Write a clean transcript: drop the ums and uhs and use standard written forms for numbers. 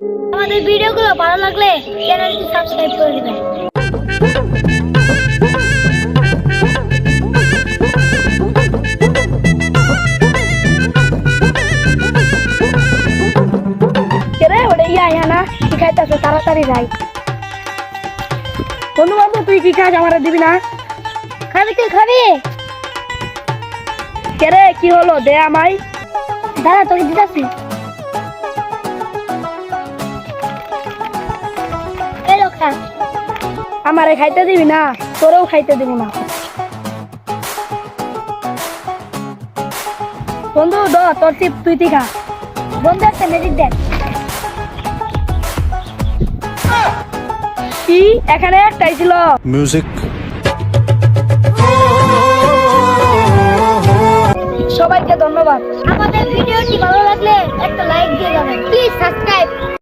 আমাদের ভিডিওগুলো ভালো লাগলে চ্যানেলটি সাবস্ক্রাইব করে দিবেন। কেরে ওরে ইয়া না কি খাইতেছে তাড়াতাড়ি যাই। বন্ধু বান্ধব তুই কি খাস আমার দিবি না? খাবি তুই খাবি? কেরে কি হলো দে আমায়। দাদা তোকে দিতেছি। এলো খা। আমারে খাইতে দিবি না, তোরেও খাইতে দিব না। বন্ধু দ তোর টিপ তুই খা। বন্ধু একটা ম্যাজিক দেখ। কি এখানে একটাই ছিল? music সবাইকে ধন্যবাদ। আমাদের ভিডিওটি ভালো লাগলে একটা লাইক দিয়ে যাবেন। Please subscribe.